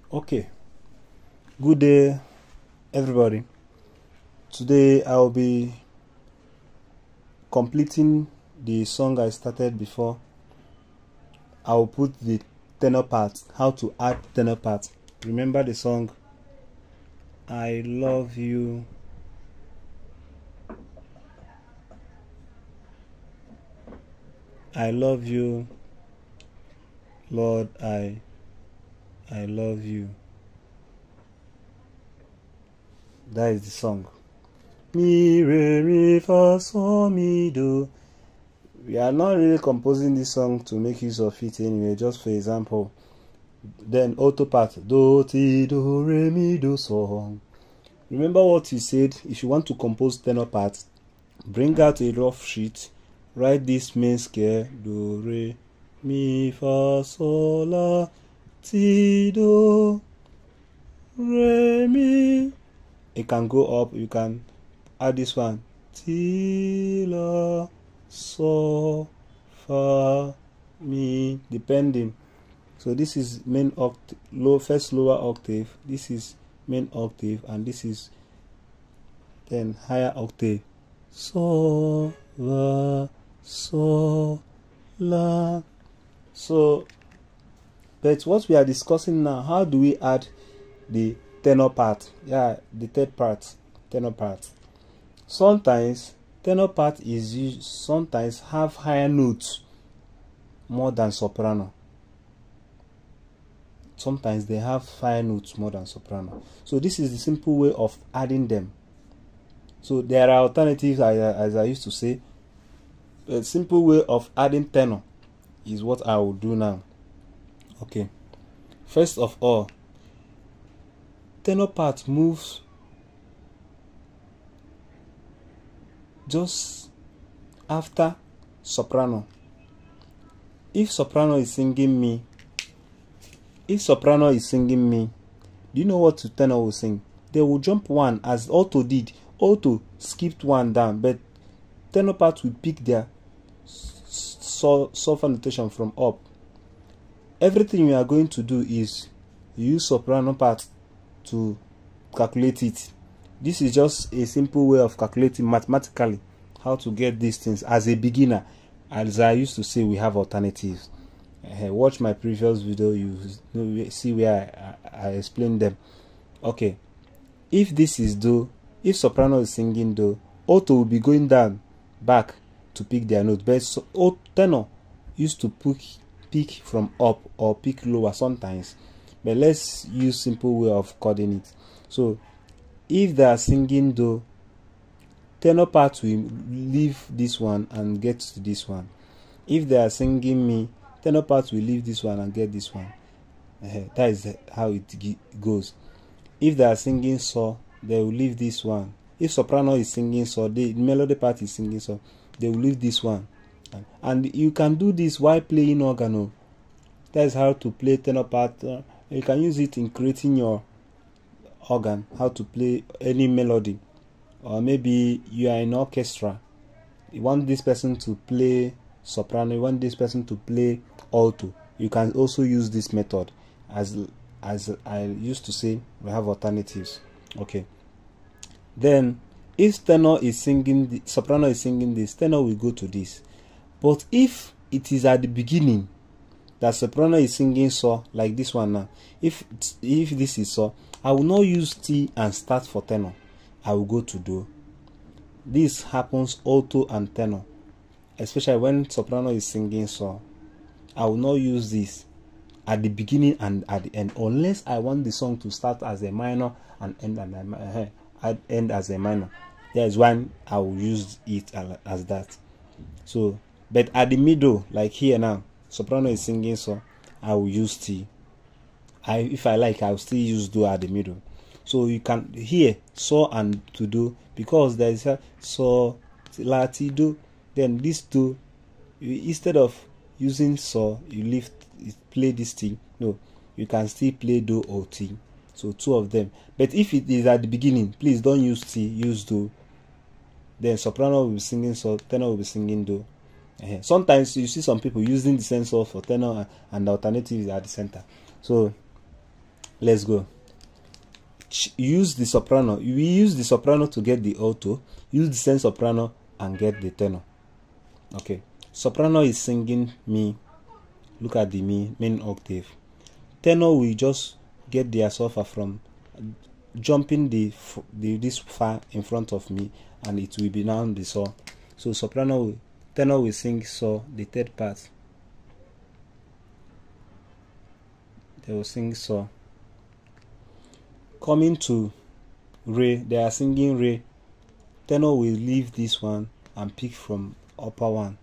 Okay, good day everybody. Today I'll be completing the song I started before. I'll put the tenor part, how to add tenor part. Remember the song I love you, I love you, Lord, I love you. That is the song. Mi, re, mi, fa, sol, mi, do. We are not really composing this song to make use of it anyway, just for example. Then auto part, do, ti, do, re, mi, do, sol. Remember what we said. If you want to compose tenor part, bring out a rough sheet, write this main scale, do, re, mi, fa, sol, la, ti, do, re, mi. It can go up, you can add this one, ti, la, sol, fa, mi, depending. So this is main octave, first lower octave, this is main octave, and this is then higher octave. So, la, so, la. So, but what we are discussing now, how do we add the tenor part? Yeah, the third part, tenor part. Sometimes tenor part is used, sometimes have higher notes more than soprano. Sometimes they have higher notes more than soprano. So this is the simple way of adding them. So there are alternatives, as I used to say. A simple way of adding tenor is what I will do now. Okay. First of all, tenor part moves just after soprano. If soprano is singing mi, do you know what the tenor will sing? They will jump one as alto did. Alto skipped one down, but tenor part will pick their solfa notation from up. Everything we are going to do is use soprano part to calculate it. This is just a simple way of calculating mathematically how to get these things. As a beginner, as I used to say, we have alternatives. Watch my previous video, you see where I explain them. Okay, if this is do, if soprano is singing do, alto will be going down back to pick their note, but tenor used to pick from up or pick lower sometimes. But let's use simple way of coding it. So if they are singing do, tenor part will leave this one and get to this one. If they are singing mi, tenor part will leave this one and get this one. That is how it goes. If they are singing sol, they will leave this one. If soprano is singing sol, the melody part is singing sol, they will leave this one. And you can do this while playing organ. That is how to play tenor part. You can use it in creating your organ, how to play any melody. Or maybe you are in orchestra, you want this person to play soprano, you want this person to play alto. You can also use this method. As I used to say, we have alternatives. Okay, then if tenor is singing, soprano is singing this, tenor will go to this. But if it is at the beginning that soprano is singing sol, like this one now, if this is sol, I will not use T and start for tenor, I will go to do. This happens alto and tenor, especially when soprano is singing sol. I will not use this at the beginning and at the end, unless I want the song to start as a minor and end as a minor. There is when I will use it as that. So, but at the middle, like here now, soprano is singing sol, I will use T. If I like, I will still use do at the middle. So you can hear sol and to do, because there is a sol, la, ti, do. Then this do, instead of using sol, you play this thing. No, you can still play do or T. So two of them. But if it is at the beginning, please don't use T, use do. Then soprano will be singing sol, tenor will be singing do. Sometimes you see some people using the same sol for tenor and the alternative is at the center. So Let's go. Use the soprano. We use the soprano to get the alto. Use the same soprano and get the tenor. Okay. Soprano is singing mi. Look at the mi, main octave. Tenor will just get their solfa from jumping this fa in front of me, and it will be now the sol. So tenor will sing sol, the third part. They will sing sol. Coming to re, they are singing re. Tenor will leave this one and pick from upper one.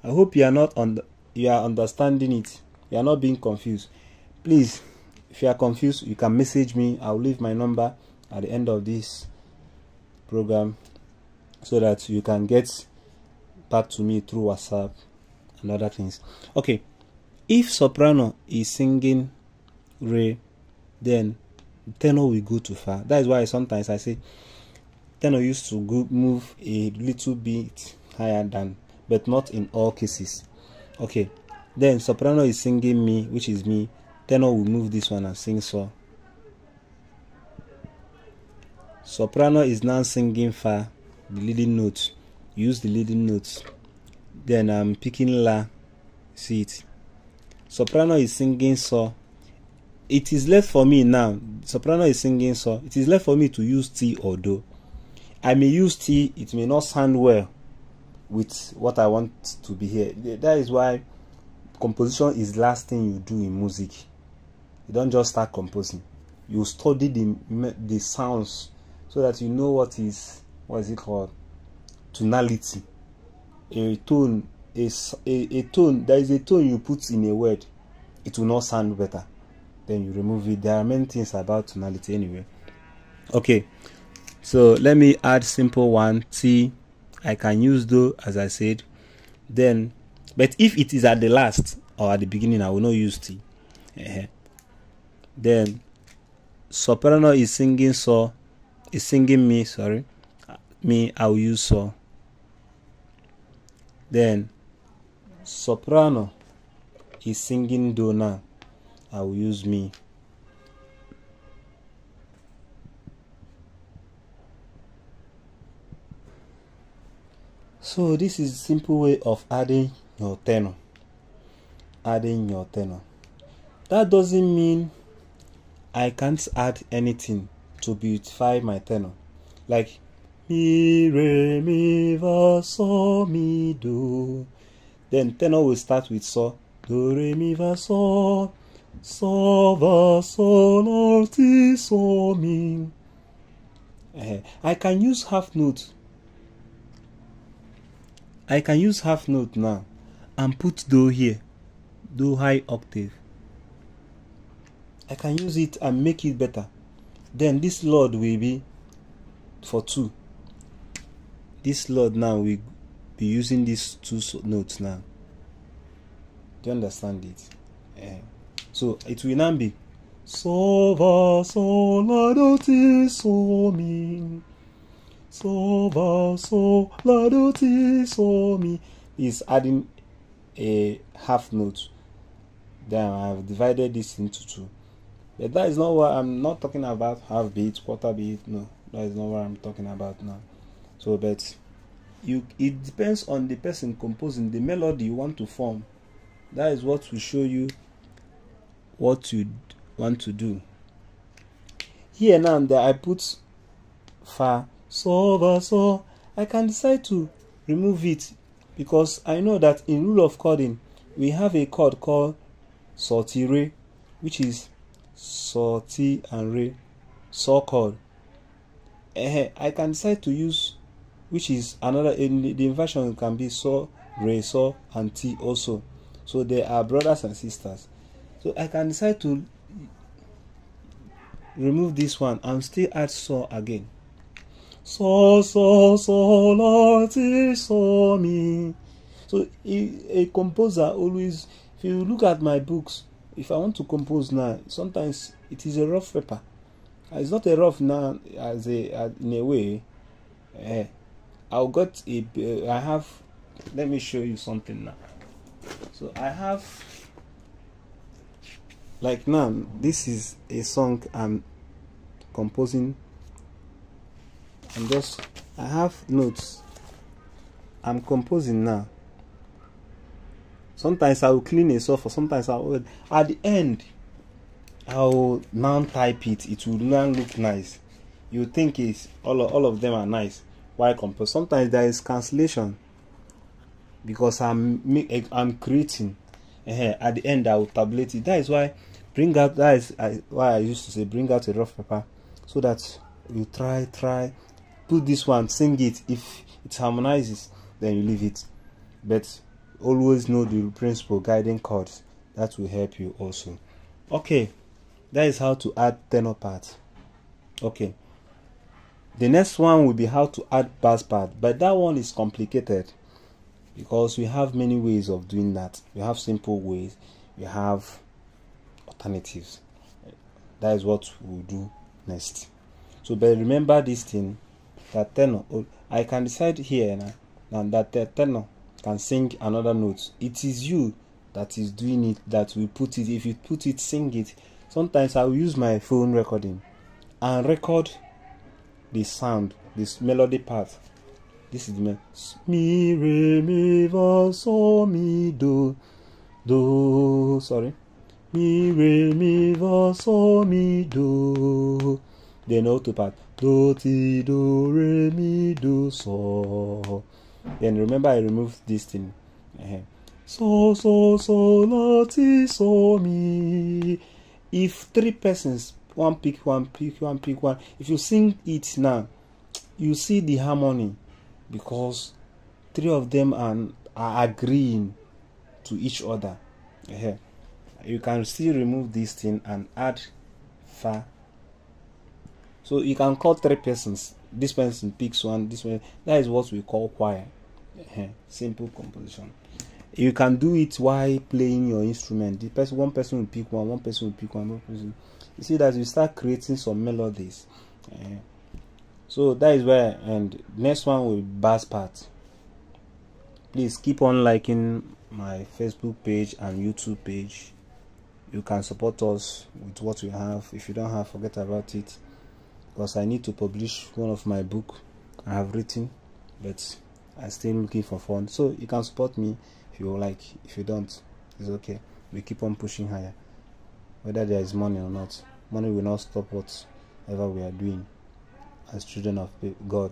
I hope you are understanding it. You are not being confused. Please, if you are confused, you can message me. I'll leave my number at the end of this program so that you can get back to me through WhatsApp and other things. Okay, if soprano is singing re, then tenor will go to fa. That is why sometimes I say tenor used to move a little bit higher than, but not in all cases. Okay, then soprano is singing mi, which is mi. Tenor will move this one and sing sol. Soprano is now singing fa, the leading note. Use the leading notes. Then I'm picking la. See it. Soprano is singing sol. It is left for me now. Soprano is singing sol. It is left for me to use T or do. I may use T. It may not sound well with what I want to be here. That is why composition is the last thing you do in music. You don't just start composing. You study the sounds so that you know what is it called, tonality. A tone is a tone. There is a tone you put in a word, it will not sound better. Then you remove it. There are many things about tonality anyway. Okay, so let me add simple one. T. I can use do, as I said. Then, but if it is at the last or at the beginning, I will not use T. Then soprano is singing sol, is singing mi, sorry, mi, I will use sol. Then soprano is singing do now, I will use mi. So this is a simple way of adding your tenor. Adding your tenor. That doesn't mean I can't add anything to beautify my tenor. Like mi, re, mi, fa, sol, mi, do. Then tenor will start with sol. Do, re, mi, fa, sol. Sol, fa, sol, la, ti, sol, mi. I can use half note. I can use half note now and put do here, do high octave. I can use it and make it better. Then this Lord will be for 2. This Lord now will be using these 2 notes now. Do you understand it? So it will now be sol, fa, sol, la, do, ti, sol, mi. Sol, fa, sol, la, do, ti, sol, mi. Is adding a half note. Then I have divided this into 2. But that is not what I'm not talking about. Half beat, quarter beat. No, that is not what I'm talking about now. So, but it depends on the person composing the melody you want to form. That is what will show you what you want to do. Here now that I put fa, sol, fa, sol, I can decide to remove it because I know that in rule of chording we have a chord called sol, ti, re, which is sol, ti, and re, sol chord. I can decide to use, which is another, in the inversion can be sol, re, sol, and ti also. So they are brothers and sisters. So I can decide to remove this one and still add sol again. Sol, sol, sol, la, ti, sol, mi. So a composer always, if you look at my books, if I want to compose now, sometimes it is a rough paper. It's not a rough now as in a way. I have, let me show you something now. So I have Like now, this is a song I'm composing. I have notes I'm composing now. Sometimes I will clean a software, sometimes I will, at the end I will now type it. It will now look nice. You think it's all of them are nice. Why compose? Sometimes there is cancellation because I'm creating. At the end I will tabulate it. That is why why I used to say bring out a rough paper, so that you try put this one, sing it. If it harmonizes, then you leave it. But always know the principle guiding chords. That will help you also. Okay, that is how to add tenor part. Okay, the next one will be how to add bass part, but that one is complicated because we have many ways of doing that. We have simple ways, we have alternatives. That is what we'll do next. So but remember this thing, that tenor, I can decide here now that the tenor can sing another note. It is you that is doing it, that will put it. If you put it, sing it. Sometimes I will use my phone recording and record the sound, this melody part. This is the melody. Mi re mi fa sol mi do sorry, mi re mi fa sol mi do. Then auto part, do ti do re mi do so. Then remember I removed this thing. So la ti so mi. If three persons, one pick one, if you sing it now, you see the harmony because three of them are agreeing to each other. You can still remove this thing and add fa. So you can call three persons. This person picks one, this one. That is what we call choir. Simple composition. You can do it while playing your instrument. One person will pick one person will pick one person. You see that you start creating some melodies. So that is where, and next one will be bass part. Please keep on liking my Facebook page and YouTube page. You can support us with what we have. If you don't have, forget about it, because I need to publish one of my book I have written, but I'm still looking for funds. So you can support me if you like. If you don't, it's okay. We keep on pushing higher, whether there is money or not. Money will not stop whatever we are doing as children of God.